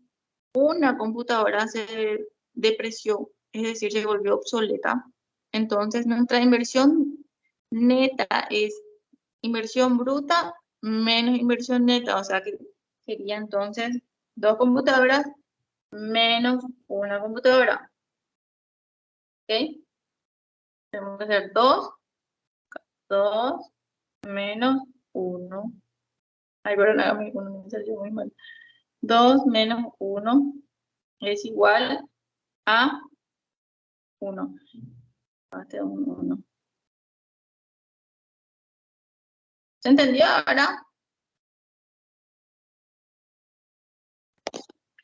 una computadora se depreció, es decir, se volvió obsoleta. Entonces, nuestra inversión neta es inversión bruta menos inversión neta, o sea que sería entonces 2 computadoras menos una computadora. ¿Ok? Tenemos que hacer 2 menos 1. Ay, pero no, me salió muy mal. 2 menos 1 es igual a 1. Hasta 1. ¿Se entendió ahora?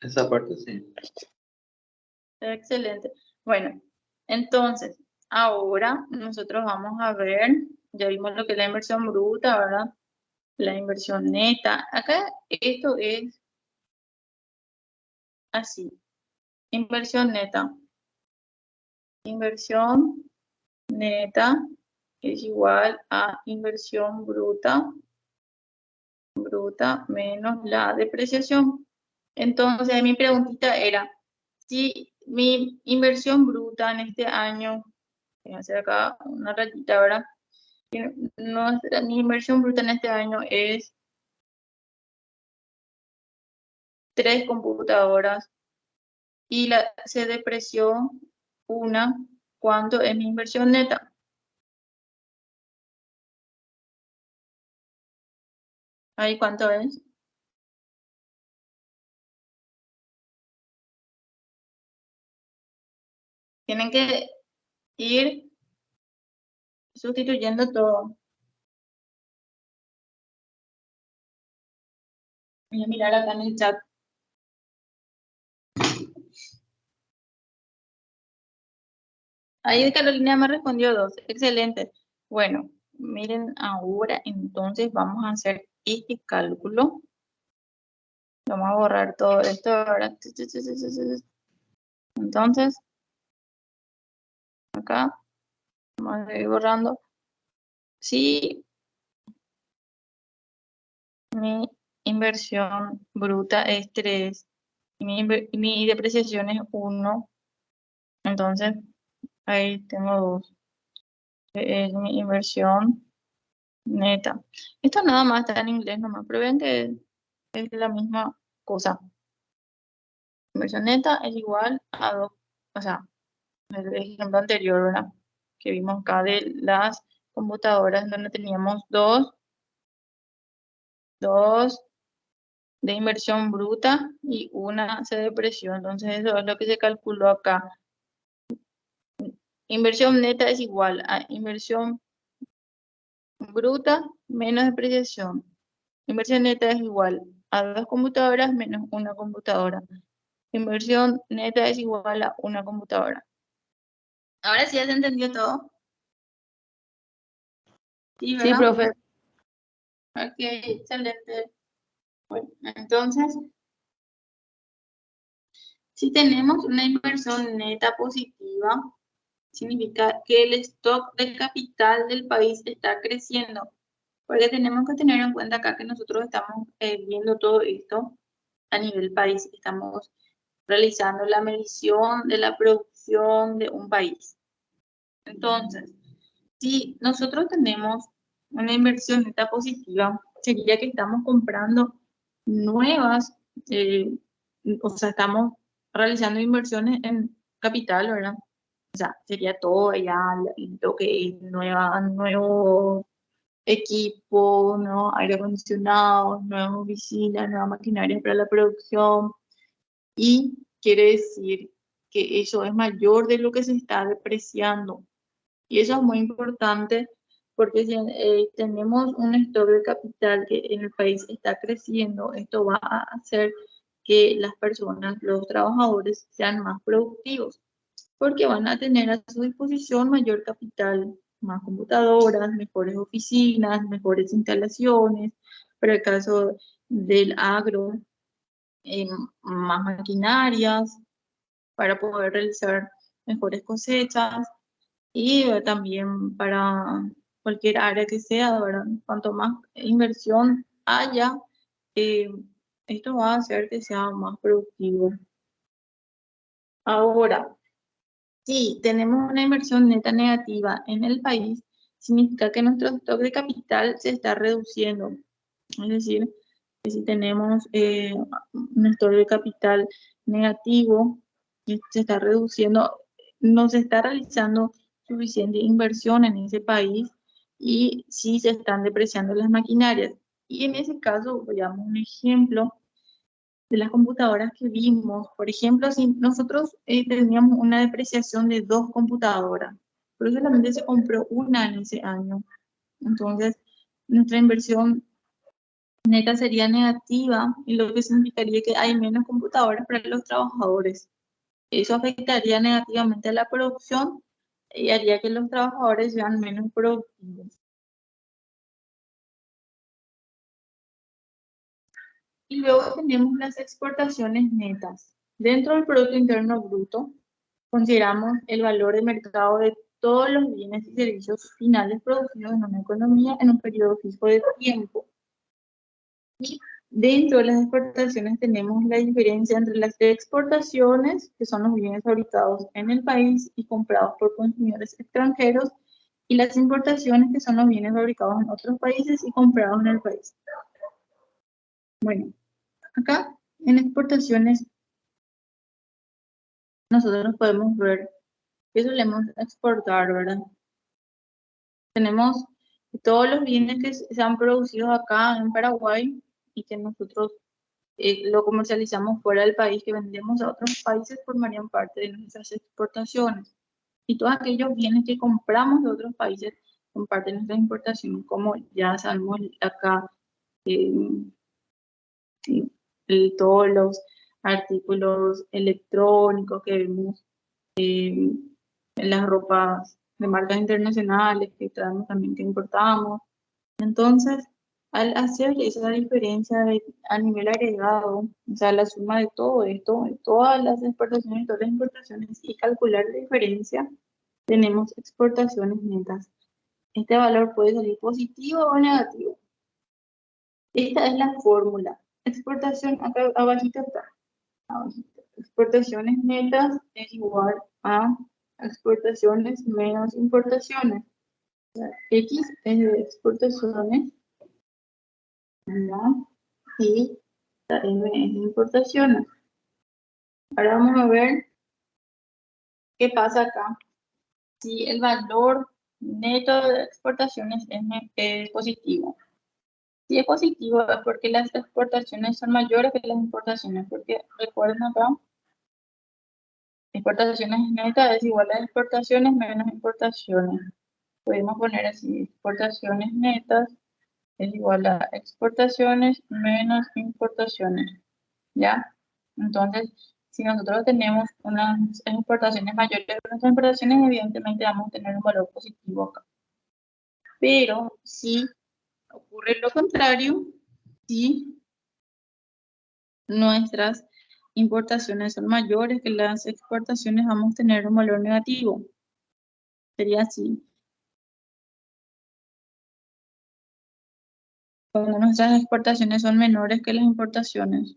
Esa parte sí. Excelente. Bueno, entonces, ahora nosotros vamos a ver, ya vimos lo que es la inversión bruta, ¿verdad? La inversión neta. Acá esto es así. Inversión neta. Inversión neta es igual a inversión bruta menos la depreciación. Entonces, mi preguntita era, si mi inversión bruta en este año, voy a hacer acá una rayita, ¿verdad? Mi inversión bruta en este año es 3 computadoras y se depreció una, ¿cuánto es mi inversión neta? ¿Ahí cuánto es? Tienen que ir sustituyendo todo. Voy a mirar acá en el chat. Ahí Carolina me respondió 2. Excelente. Bueno, miren ahora entonces vamos a hacer este cálculo. Vamos a borrar todo esto ahora. Entonces, acá vamos a ir borrando. Si mi inversión bruta es 3 y mi depreciación es 1, entonces ahí tengo 2. Es mi inversión neta. Esto nada más está en inglés nomás, pero ven que es la misma cosa. Inversión neta es igual a 2, o sea, el ejemplo anterior, ¿verdad? Que vimos acá de las computadoras donde teníamos dos de inversión bruta y una se depreció. Entonces eso es lo que se calculó acá. Inversión neta es igual a inversión bruta menos depreciación. Inversión neta es igual a 2 computadoras menos una computadora. Inversión neta es igual a una computadora. Ahora sí ya se entendió todo. Sí, Sí, ¿verdad? profe. Ok, excelente. Bueno, entonces, si tenemos una inversión neta positiva, significa que el stock de capital del país está creciendo. Porque tenemos que tener en cuenta acá que nosotros estamos viendo todo esto a nivel país. Estamos realizando la medición de la producción de un país. Entonces, si nosotros tenemos una inversión neta positiva, sería que estamos comprando nuevas, o sea, estamos realizando inversiones en capital, ¿verdad? O sea, sería todo ya lo que es nuevo equipo, nuevos aire acondicionados, nuevas oficinas, nueva maquinaria para la producción. Y quiere decir que eso es mayor de lo que se está depreciando. Y eso es muy importante porque si tenemos un stock de capital que en el país está creciendo, esto va a hacer que las personas, los trabajadores, sean más productivos, porque van a tener a su disposición mayor capital, más computadoras, mejores oficinas, mejores instalaciones. Para el caso del agro, eh, más maquinarias para poder realizar mejores cosechas y también para cualquier área que sea, ¿verdad? Cuanto más inversión haya, eh, esto va a hacer que sea más productivo. Ahora, si tenemos una inversión neta negativa en el país, significa que nuestro stock de capital se está reduciendo. Es decir, que si tenemos un stock de capital negativo, y se está reduciendo, no se está realizando suficiente inversión en ese país y sí se están depreciando las maquinarias. Y en ese caso, veamos un ejemplo de las computadoras que vimos. Por ejemplo, si nosotros teníamos una depreciación de 2 computadoras, pero solamente se compró una en ese año. Entonces, nuestra inversión neta sería negativa, y lo que significaría que hay menos computadoras para los trabajadores. Eso afectaría negativamente a la producción y haría que los trabajadores sean menos productivos. Y luego tenemos las exportaciones netas. Dentro del Producto Interno Bruto, consideramos el valor de mercado de todos los bienes y servicios finales producidos en una economía en un periodo fijo de tiempo. Y dentro de las exportaciones tenemos la diferencia entre las exportaciones, que son los bienes fabricados en el país y comprados por consumidores extranjeros, y las importaciones, que son los bienes fabricados en otros países y comprados en el país. Bueno, acá en exportaciones nosotros podemos ver que solemos exportar, ¿verdad? Tenemos todos los bienes que se han producido acá en Paraguay y que nosotros lo comercializamos fuera del país, que vendemos a otros países, formarían parte de nuestras exportaciones. Y todos aquellos bienes que compramos de otros países son parte de nuestras importaciones, como ya sabemos acá, todos los artículos electrónicos que vemos, las ropas de marcas internacionales que traemos también, que importamos. Entonces, al hacer esa diferencia a nivel agregado, o sea, la suma de todo esto, de todas las exportaciones y todas las importaciones, y calcular la diferencia, tenemos exportaciones netas. Este valor puede salir positivo o negativo. Esta es la fórmula. Exportación, acá abajito está. Abajito. Exportaciones netas es igual a exportaciones menos importaciones. O sea, X es de exportaciones, ¿verdad? Y la M es de importaciones. Ahora vamos a ver qué pasa acá. Si el valor neto de exportaciones es positivo. Si es positivo es porque las exportaciones son mayores que las importaciones, porque recuerden acá, exportaciones netas es igual a exportaciones menos importaciones. Podemos poner así, exportaciones netas es igual a exportaciones menos importaciones, ¿ya? Entonces, si nosotros tenemos unas exportaciones mayores que nuestras importaciones, evidentemente vamos a tener un valor positivo acá. Pero si ocurre lo contrario, si nuestras importaciones son mayores que las exportaciones, vamos a tener un valor negativo. Sería así. Cuando nuestras exportaciones son menores que las importaciones.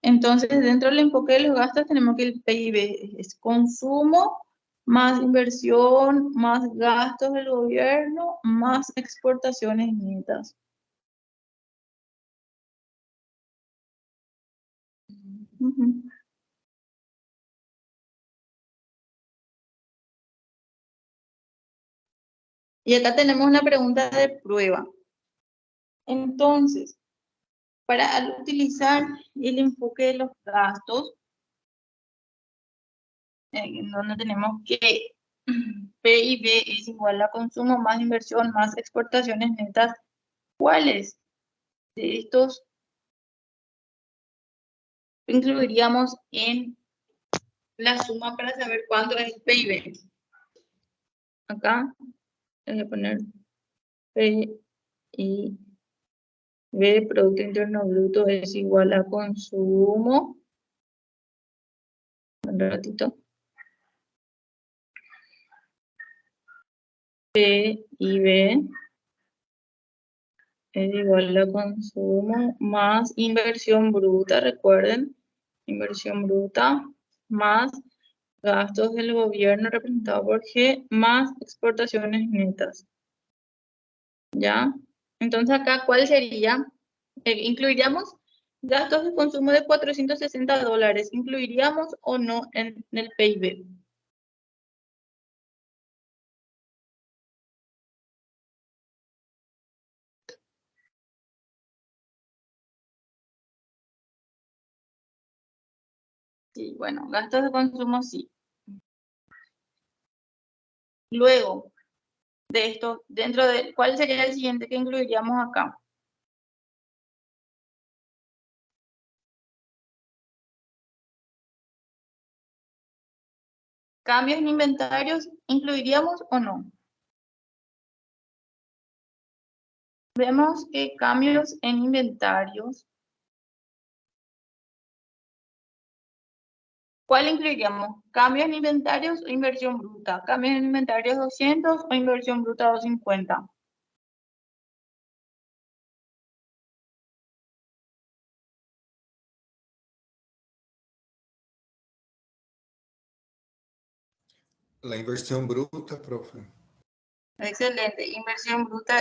Entonces, dentro del enfoque de los gastos tenemos que el PIB es consumo, más inversión, más gastos del gobierno, más exportaciones netas. Ujú. Y acá tenemos una pregunta de prueba. Entonces, al utilizar el enfoque de los gastos, en donde tenemos que PIB es igual a consumo más inversión más exportaciones netas, ¿cuáles de estos incluiríamos en la suma para saber cuánto es el PIB? Acá voy a poner PIB, Producto Interno Bruto, es igual a consumo. Un ratito. PIB es igual a consumo más inversión bruta, recuerden, inversión bruta más gastos del gobierno representado por G más exportaciones netas. ¿Ya? Entonces acá, ¿cuál sería? Incluiríamos gastos de consumo de $460. ¿Incluiríamos o no en el PIB? Sí, bueno, gastos de consumo sí. Luego de esto, dentro de, ¿cuál sería el siguiente que incluiríamos acá? ¿Cambios en inventarios incluiríamos o no? Vemos que cambios en inventarios ¿Cuál incluiríamos? ¿Cambios en inventarios o inversión bruta? ¿Cambios en inventarios 200 o inversión bruta 250? La inversión bruta, profe. Excelente. Inversión bruta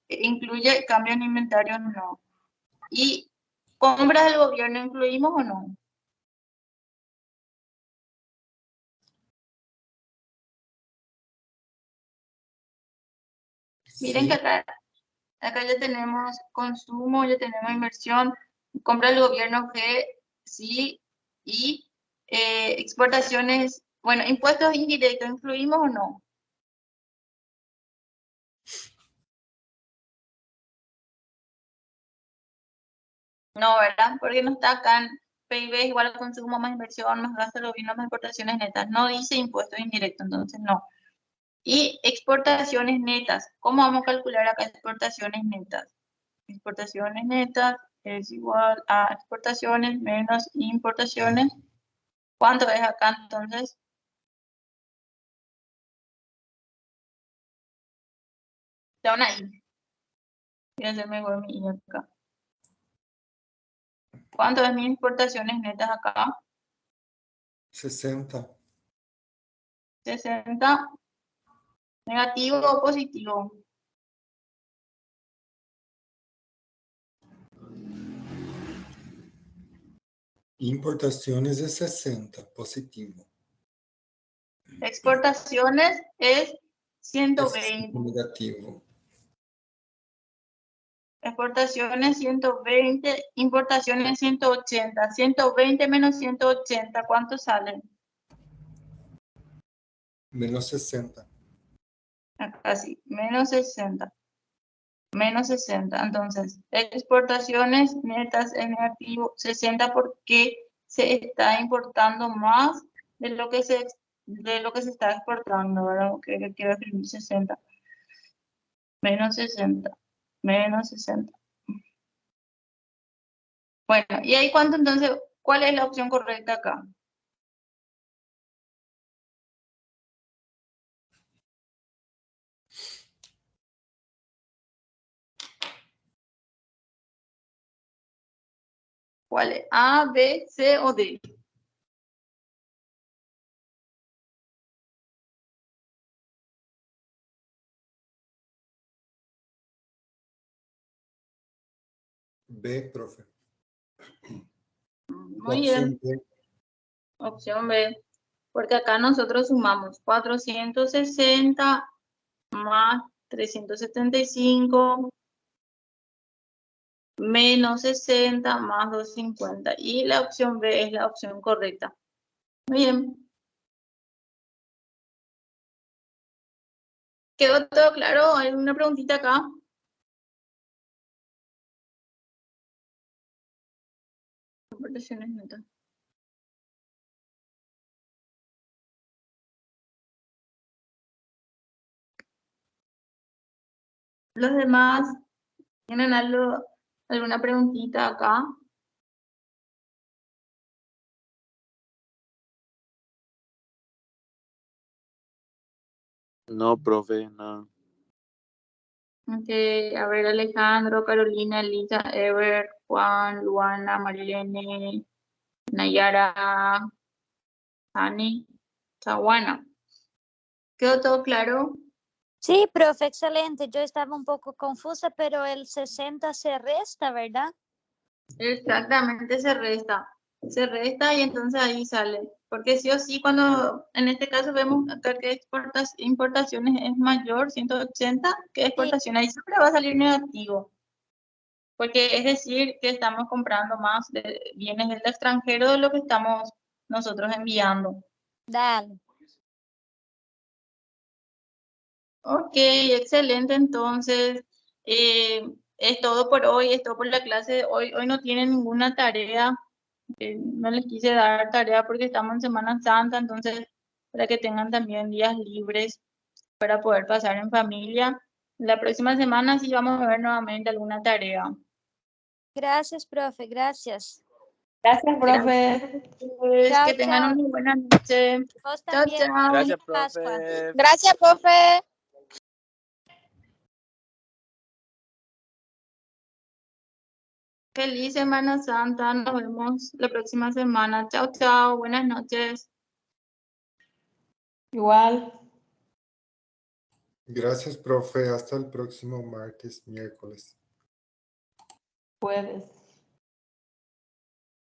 incluye cambios en inventarios, no. ¿Y compras del gobierno incluimos o no? Miren Sí. que acá ya tenemos consumo, ya tenemos inversión, compra del gobierno que sí, y exportaciones, bueno, impuestos indirectos, ¿incluimos o no? No, ¿verdad? Porque no está acá en PIB igual al consumo más inversión, más gasto del gobierno, más exportaciones netas. No dice impuestos indirectos, entonces no. Y exportaciones netas. ¿Cómo vamos a calcular acá exportaciones netas? Exportaciones netas es igual a exportaciones menos importaciones. ¿Cuánto es acá entonces? Da una I. Voy a hacer mejor mi I acá. ¿Cuánto es mis exportaciones netas acá? 60. 60. ¿Negativo o positivo? Importaciones de 60, positivo. Exportaciones es Es 120. negativo. Exportaciones 120, importaciones 180. 120 menos 180, ¿cuánto sale? Menos 60. Acá sí, menos 60. Menos 60. Entonces, exportaciones netas es negativo 60 porque se está importando más de lo que se está exportando, ¿verdad? Que quiero escribir 60. Menos 60. Menos 60. Bueno, ¿y ahí cuánto entonces? ¿Cuál es la opción correcta acá? ¿Cuál es? ¿A, B, C o D? B, profe. Muy bien, Opción B. opción B. Porque acá nosotros sumamos 460 más 375 menos 60 más 250. Y la opción B es la opción correcta. Muy bien. ¿Quedó todo claro? ¿Hay una preguntita acá? Importaciones netas. Los demás, ¿tienen alguna preguntita acá? No, profe, no. Ok, a ver, Alejandro, Carolina, Elisa, Ever, Juan, Luana, Marilene, Nayara, Ani, Tawana. ¿Quedó todo claro? Sí, profe, excelente. Yo estaba un poco confusa, pero el 60 se resta, ¿verdad? Exactamente, se resta. Se resta y entonces ahí sale. Porque sí o sí, cuando en este caso vemos acá que importaciones es mayor, 180, que exportación ahí siempre va a salir negativo. Porque es decir que estamos comprando más bienes del extranjero de lo que estamos nosotros enviando. Dale. Ok, excelente. Entonces, es todo por hoy, es todo por la clase de hoy. Hoy no tienen ninguna tarea. No les quise dar tarea porque estamos en Semana Santa, entonces para que tengan también días libres para poder pasar en familia. La próxima semana sí vamos a ver nuevamente alguna tarea. Gracias, profe, gracias. Gracias, profe. Chao, Que tengan chao. una buena noche. Vos Chao, también. chao. Gracias, Feliz Pascua. profe. Gracias, profe. Feliz Semana Santa. Nos vemos la próxima semana. Chao, chao. Buenas noches. Igual. Gracias, profe. Hasta el próximo martes, miércoles. Puedes.